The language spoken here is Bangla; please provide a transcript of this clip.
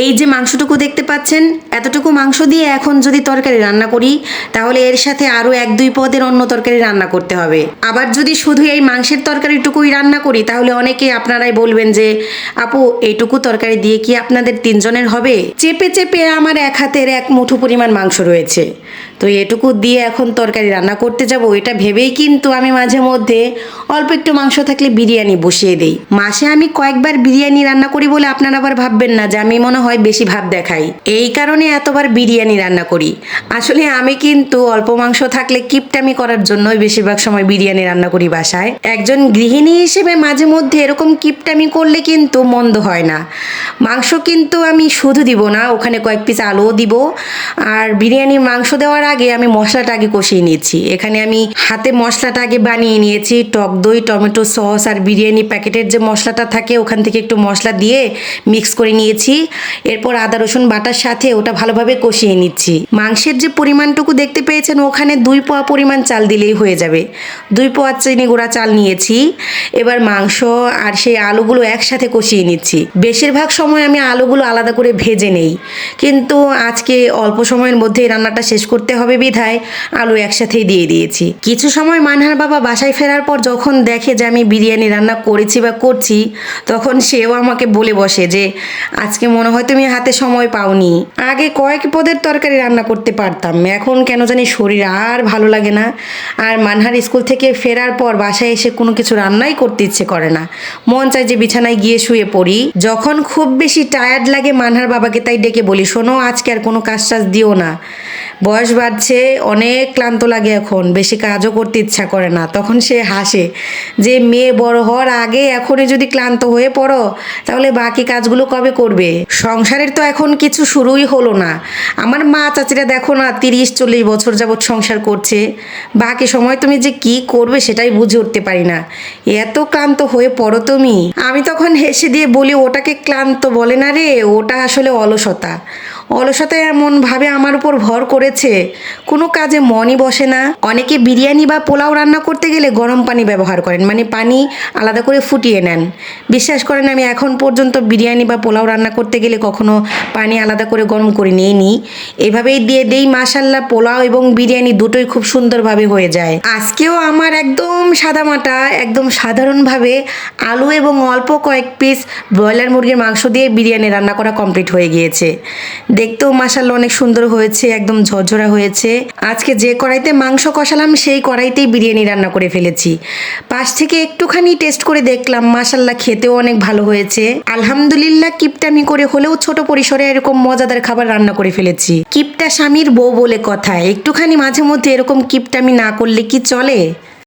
এই যে মাংসটুকু দেখতে পাচ্ছেন, এতটুকু মাংস দিয়ে এখন যদি তরকারি রান্না করি তাহলে এর সাথে আরও 1-2 পদের অন্য তরকারি রান্না করতে হবে। আবার যদি শুধু এই মাংসের তরকারিটুকুই রান্না করি তাহলে অনেকে আপনারাই বলবেন যে আপু এইটুকু তরকারি দিয়ে কি আপনাদের 3 জনের হবে? চেপে চেপে আমার এক হাতের 1 মুঠো পরিমাণ মাংস রয়েছে, তো এটুকু দিয়ে এখন তরকারি রান্না করতে যাব এটা ভেবেই কিন্তু আমি মাঝে মধ্যে অল্প একটু মাংস থাকলে বিরিয়ানি বসিয়ে দেই। মাসে আমি কয়েকবার বিরিয়ানি রান্না করি বলে আপনারা আবার ভাববেন না যে আমি মনে হয় বেশি ভাব দেখাই, এই কারণে এতবার বিরিয়ানি রান্না করি। আসলে আমি কিন্তু অল্প মাংস থাকলে কিপটামি করার জন্যই বেশিরভাগ সময় বিরিয়ানি রান্না করি বাসায়। একজন গৃহিণী হিসেবে মাঝে মধ্যে এরকম কিপটামি করলে কিন্তু মন্দ হয় না। মাংস কিন্তু আমি শুধু দিব না, ওখানে কয়েক পিস আলুও দিব। আর বিরিয়ানি মাংস দেওয়ার আগে আমি মশলাটা আগে কষিয়ে নিয়েছি। এখানে আমি হাতে মশলাটা আগে বানিয়ে নিয়েছি, টক দই, টমেটো সস আর বিরিয়ানি প্যাকেটের যে মশলাটা থাকে ওখান থেকে একটু মশলা দিয়ে মিক্স করে নিয়েছি। এরপর আদা রসুন বাটার সাথে ওটা ভালোভাবে কষিয়ে নিচ্ছি। মাংসের যে পরিমাণটুকু দেখতে পেয়েছেন ওখানে 2 পোয়া পরিমাণ চাল দিলেই হয়ে যাবে। 2 পোয়া চিনি গুঁড়া চাল নিয়েছি। এবার মাংস আর সেই আলুগুলো একসাথে কষিয়ে নিচ্ছি। বেশিরভাগ সময় আমি আলুগুলো আলাদা করে ভেজে নেই, কিন্তু আজকে অল্প সময়ের মধ্যে রান্নাটা শেষ করতে হবে বিধায় আলু একসাথেই দিয়ে দিয়েছি। কিছু সময় মানহার বাবা বাসায় ফেরার পর যখন দেখে যে আমি বিরিয়ানি রান্না করেছি বা করছি, তখন সেও আমাকে বলে বসে যে আজকে মনে হয় তুমি হাতে সময় পাওনি। আগে কয়েক পদের তরকারি রান্না করতে পারতাম, এখন কেন জানি শরীর আর ভালো লাগে না। আর মানহার স্কুল থেকে ফেরার পর বাসায় এসে কোনো কিছু রান্নাই করতে ইচ্ছে করে না, মন চায় যে বিছানায় গিয়ে শুয়ে পড়ি। যখন খুব বেশি টায়ার্ড লাগে মানহার বাবাকে তাই ডেকে বলি, শোনো আজকে আর কোনো কাজ টাজ দিও না, বয়স বাড়ছে, অনেক ক্লান্ত লাগে, এখন বেশি কাজও করতে ইচ্ছা করে না। তখন সে হাসে যে মেয়ে বড় হওয়ার আগে এখনই যদি ক্লান্ত হয়ে পড়ো তাহলে বাকি কাজগুলো কবে করবে? সংসারের তো এখন কিছু শুরুই হলো না। আমার মা চাচিরা দেখো না 30-40 বছর যাবৎ সংসার করছে, বাকি সময় তুমি যে কি করবে সেটাই বুঝে উঠতে পারি না, এত ক্লান্ত হয়ে পড়ো তুমি। আমি তখন হেসে দিয়ে বলি, ওটাকে ক্লান্ত বলে না রে, ওটা আসলে অলসতা। অলসতা এমনভাবে আমার উপর ভর করেছে, কোনো কাজে মনই বসে না। অনেকে বিরিয়ানি বা পোলাও রান্না করতে গেলে গরম পানি ব্যবহার করেন, মানে পানি আলাদা করে ফুটিয়ে নেন। বিশ্বাস করেন আমি এখন পর্যন্ত বিরিয়ানি বা পোলাও রান্না করতে গেলে কখনো পানি আলাদা করে গরম করে নিইনি, এভাবেই দিয়ে দেই। মাশাল্লাহ পোলাও এবং বিরিয়ানি দুটোই খুব সুন্দরভাবে হয়ে যায়। আজকেও আমার একদম সাদামাটা একদম সাধারণভাবে আলু এবং অল্প কয়েক পিস ব্রয়লার মুরগির মাংস দিয়ে বিরিয়ানি রান্না করা কমপ্লিট হয়ে গিয়েছে। দেখতেও মাশাআল্লাহ অনেক সুন্দর হয়েছে, একদম ঝরঝরা হয়েছে। আজকে যে কড়াইতে মাংস কষালাম সেই কড়াইতেই বিরিয়ানি রান্না করে ফেলেছি। পাশ থেকে একটুখানি টেস্ট করে দেখলাম, মাশাআল্লাহ খেতেও অনেক ভালো হয়েছে। আলহামদুলিল্লাহ কিপটামি করে হলেও ছোট পরিসরে এরকম মজাদার খাবার রান্না করে ফেলেছি। কিপটা স্বামীর বউ বলে কথা, একটুখানি মাঝে মধ্যে এরকম কিপটামি না করলে কি চলে?